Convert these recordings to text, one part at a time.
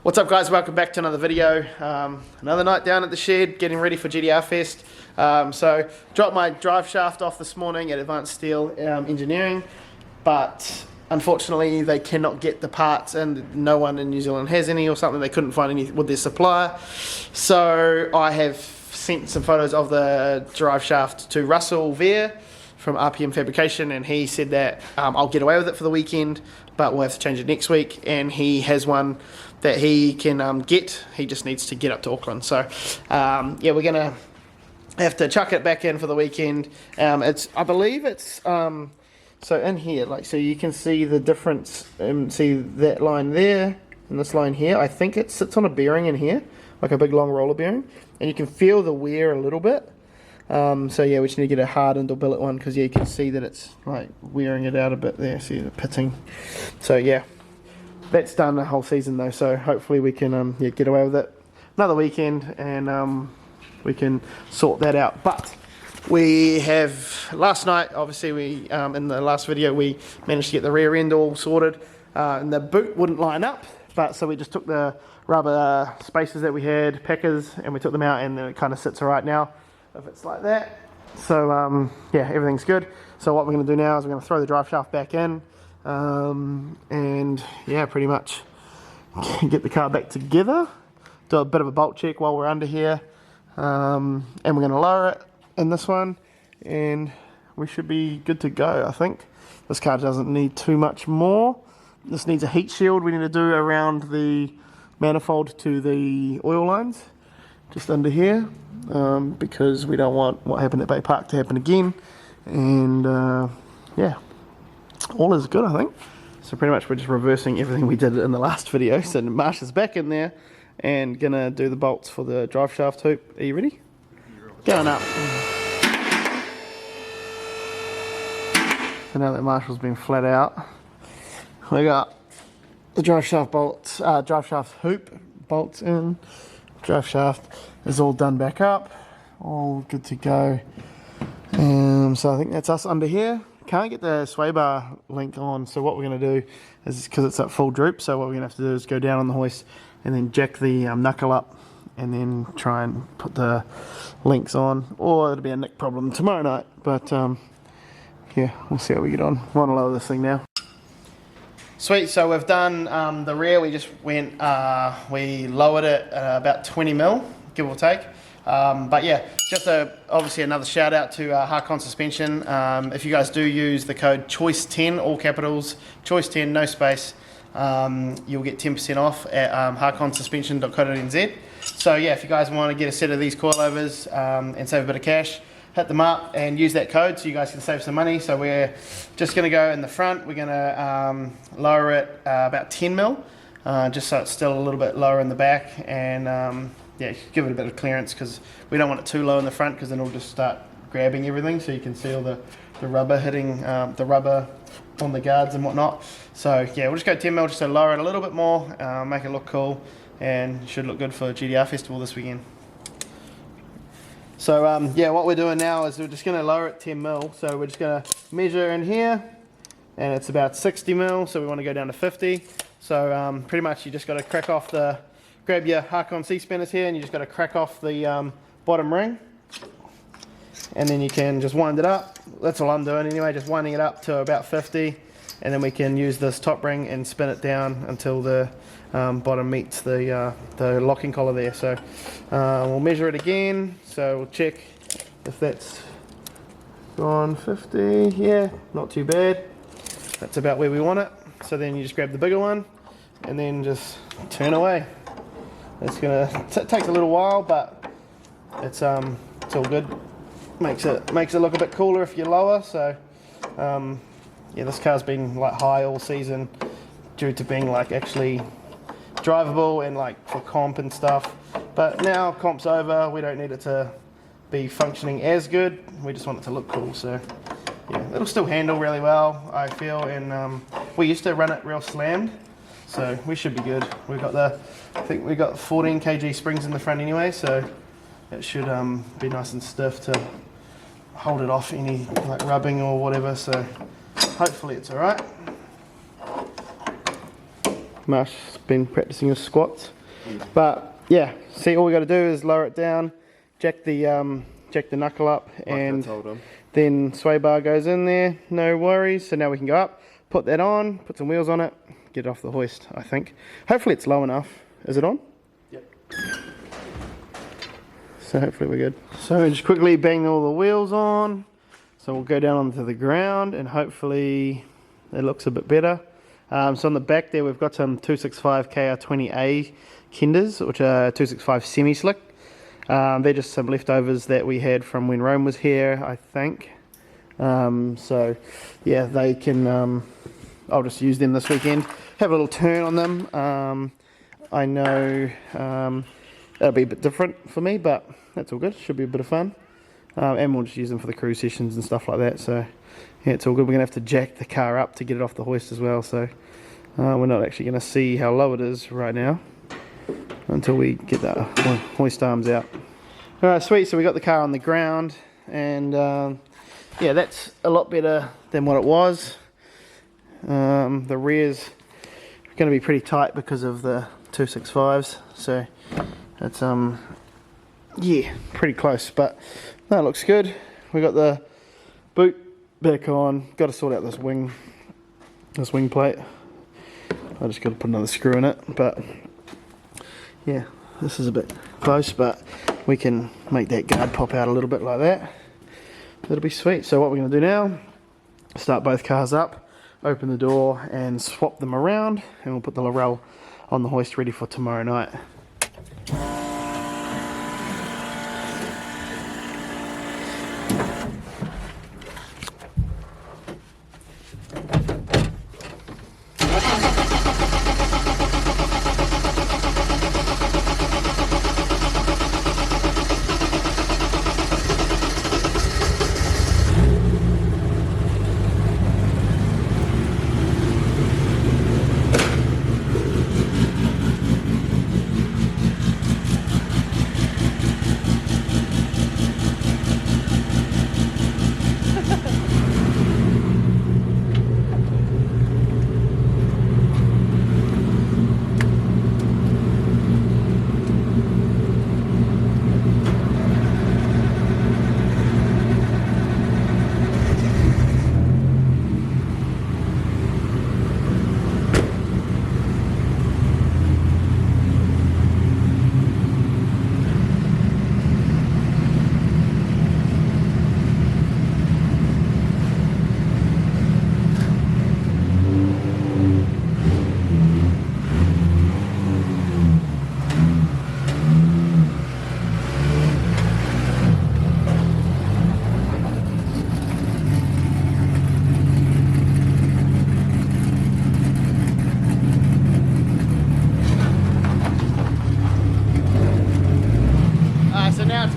What's up guys, welcome back to another video. Another night down at the shed, getting ready for GTR Fest. So dropped my drive shaft off this morning at Advanced Steel Engineering, but unfortunately they cannot get the parts and no one in New Zealand has any or something. They couldn't find any with their supplier. So I have sent some photos of the drive shaft to Russell Veer from RPM Fabrication, and he said that I'll get away with it for the weekend, but we'll have to change it next week. And he has one that he can get. He just needs to get up to Auckland. So yeah, we're gonna have to chuck it back in for the weekend. I believe it's so in here, like, so you can see the difference. See that line there and this line here. I think it sits on a bearing in here, like a big long roller bearing, and you can feel the wear a little bit. So yeah, we just need to get a hardened or billet one, because yeah, you can see that it's like wearing it out a bit there. See the pitting. So yeah, that's done the whole season though. So hopefully we can yeah, get away with it another weekend, and we can sort that out. But we have, last night obviously we in the last video we managed to get the rear end all sorted, and the boot wouldn't line up. But so we just took the rubber spacers that we had, packers, and we took them out, and it kind of sits alright now if it's like that. So yeah, everything's good. So what we're going to do now is we're going to throw the drive shaft back in, and yeah, pretty much get the car back together, do a bit of a bolt check while we're under here, and we're going to lower it in this one, and we should be good to go. I think this car doesn't need too much more. This needs a heat shield we need to do around the manifold to the oil lines, just under here, because we don't want what happened at Bay Park to happen again. And yeah, all is good, I think. So pretty much we're just reversing everything we did in the last video. So Marsha's back in there and gonna do the bolts for the drive shaft hoop. Are you ready? Going up. So now that Marshall's been flat out, we got the drive shaft bolts, drive shaft hoop bolts in. Drive shaft is all done back up, all good to go. So I think that's us under here. Can't get the sway bar link on, so what we're going to do is, because it's at full droop, so what we're going to have to do is go down on the hoist and then jack the knuckle up, and then try and put the links on, or it'll be a nick problem tomorrow night. But yeah, we'll see how we get on. I want to lower this thing now. Sweet, so we've done the rear. We just went, we lowered it about 20 mil, give or take. But yeah, just obviously another shout out to Harcon Suspension. If you guys do use the code CHOICE10, all capitals, CHOICE10, no space, you'll get 10% off at harconsuspension.co.nz. So yeah, if you guys want to get a set of these coilovers and save a bit of cash, hit them up and use that code so you guys can save some money. So we're just going to go in the front. We're going to lower it about 10 mil, just so it's still a little bit lower in the back, and yeah, give it a bit of clearance, because we don't want it too low in the front, because then it'll just start grabbing everything. So you can see all the rubber hitting the rubber on the guards and whatnot. So yeah, we'll just go 10 mil just to lower it a little bit more, make it look cool, and should look good for GTR Festival this weekend. So yeah, what we're doing now is we're just going to lower it 10 mil. So we're just going to measure in here, and it's about 60 mil, so we want to go down to 50. So pretty much you just got to crack off grab your Harcon C-spinners here, and you just got to crack off the bottom ring, and then you can just wind it up. That's all I'm doing anyway, just winding it up to about 50, and then we can use this top ring and spin it down until the bottom meets the locking collar there. So we'll measure it again, so we'll check if that's gone 50. Yeah, not too bad. That's about where we want it. So then you just grab the bigger one and then just turn away. It's gonna takes a little while, but it's all good. Makes it look a bit cooler if you're lower. So yeah, this car's been like high all season due to being like actually drivable and like for comp and stuff. But now comp's over, we don't need it to be functioning as good. We just want it to look cool. So yeah, it'll still handle really well, I feel. And we used to run it real slammed, so we should be good. We've got I think we got 14 kg springs in the front anyway, so it should be nice and stiff to hold it off any like rubbing or whatever. So hopefully it's all right. Marsh's been practicing his squats. But yeah, see, all we got to do is lower it down, jack the knuckle up, and then sway bar goes in there, no worries. So now we can go up, put that on, put some wheels on it, get it off the hoist, I think. Hopefully it's low enough. Is it on? Yep. So hopefully we're good. So just quickly bang all the wheels on. So we'll go down onto the ground and hopefully it looks a bit better. So on the back there we've got some 265 KR20A Kinders, which are 265 semi-slick. They're just some leftovers that we had from when Rome was here, I think. So yeah, they can, I'll just use them this weekend, have a little turn on them. I know that'll be a bit different for me, but that's all good, should be a bit of fun. And we'll just use them for the cruise sessions and stuff like that. So yeah, it's all good. We're going to have to jack the car up to get it off the hoist as well. So we're not actually going to see how low it is right now until we get the hoist arms out. Alright, sweet. So we got the car on the ground, and yeah, that's a lot better than what it was. The rear's going to be pretty tight because of the 265s. So it's yeah, pretty close, but that looks good. We got the boot back on. Got to sort out this wing plate. I just got to put another screw in it, but yeah, this is a bit close, but we can make that guard pop out a little bit like that. That'll be sweet. So what we're going to do now, start both cars up, open the door and swap them around, and we'll put the Lorel on the hoist ready for tomorrow night.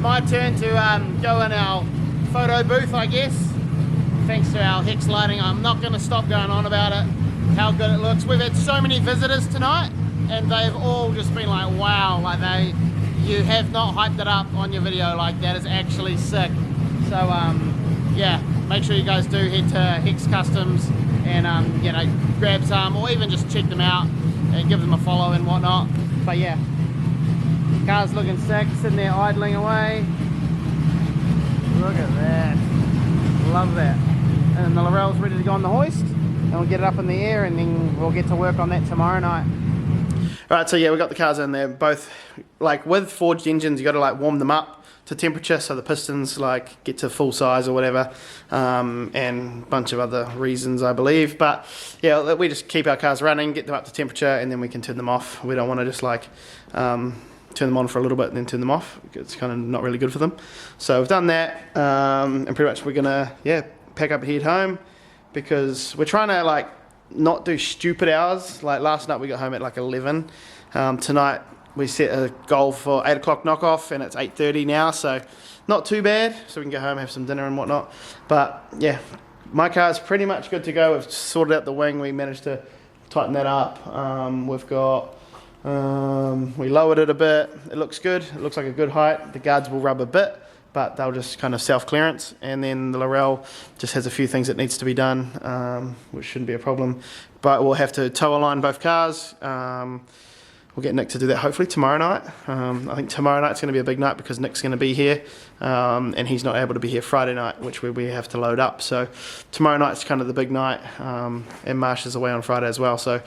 My turn to go in our photo booth, I guess, thanks to our hex lighting. I'm not going to stop going on about it, how good it looks. We've had so many visitors tonight, and they've all just been like, wow, like you have not hyped it up on your video, like that is actually sick. So yeah, make sure you guys do head to Hex Customs and you know, grab some, or even just check them out and give them a follow and whatnot. But yeah, car's looking sick, sitting there idling away. Look at that. Love that. And the Lorel's ready to go on the hoist, and we'll get it up in the air, and then we'll get to work on that tomorrow night. Alright, so yeah, we got the cars in there, both, like with forged engines, you got to like warm them up to temperature so the pistons like get to full size or whatever, and a bunch of other reasons I believe. But yeah, we just keep our cars running, get them up to temperature, and then we can turn them off. We don't want to just like turn them on for a little bit and then turn them off. It's kind of not really good for them. So we've done that, and pretty much we're gonna pack up and head home, because we're trying to like not do stupid hours. Like last night we got home at like 11. Tonight we set a goal for 8 o'clock knockoff, and it's 8:30 now, so not too bad. So we can go home, have some dinner and whatnot. But yeah, my car's pretty much good to go. We've sorted out the wing. We managed to tighten that up. We've got we lowered it a bit. It looks good. It looks like a good height. The guards will rub a bit, but they'll just kind of self-clearance, and then the Lorel just has a few things that needs to be done, which shouldn't be a problem, but we'll have to tow align both cars. We'll get Nick to do that hopefully tomorrow night. I think tomorrow night's going to be a big night because Nick's going to be here, and he's not able to be here Friday night, which we have to load up. So tomorrow night's kind of the big night, and Marsh is away on Friday as well. So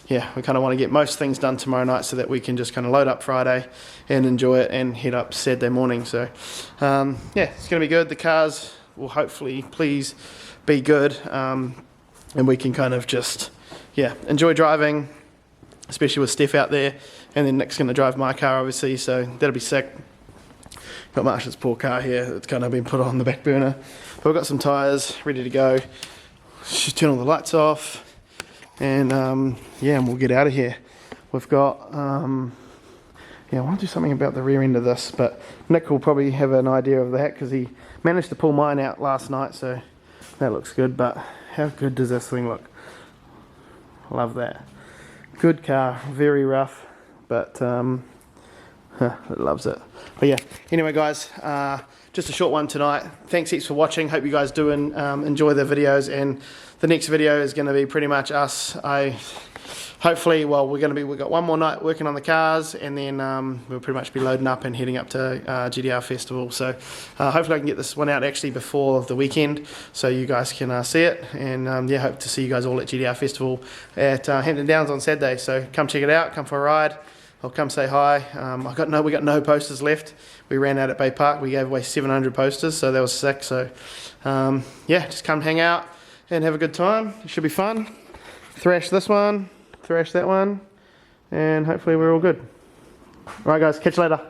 yeah, we kind of want to get most things done tomorrow night so that we can just kind of load up Friday and enjoy it and head up Saturday morning. So yeah, it's going to be good. The cars will hopefully please be good, and we can kind of just, yeah, enjoy driving, especially with Steph out there, and then Nick's going to drive my car obviously, so that'll be sick. Got Marsh's poor car here, it's kind of been put on the back burner, but we've got some tyres ready to go. Just turn all the lights off, and yeah, and we'll get out of here. We've got yeah, I want to do something about the rear end of this, but Nick will probably have an idea of that because he managed to pull mine out last night, so that looks good. But how good does this thing look? Love that. Good car, very rough, but it loves it. But yeah, anyway guys, just a short one tonight. Thanks heaps for watching. Hope you guys do enjoy the videos, and the next video is going to be pretty much us. Hopefully, well, we've got one more night working on the cars, and then we'll pretty much be loading up and heading up to GTR Festival. So hopefully I can get this one out actually before the weekend, so you guys can see it. And yeah, hope to see you guys all at GTR Festival at Hampton Downs on Saturday. So come check it out, come for a ride, or come say hi. We got no posters left. We ran out at Bay Park. We gave away 700 posters, so that was sick. So yeah, just come hang out and have a good time. It should be fun. Thrash this one, thrash that one, and hopefully we're all good. Alright guys, catch you later.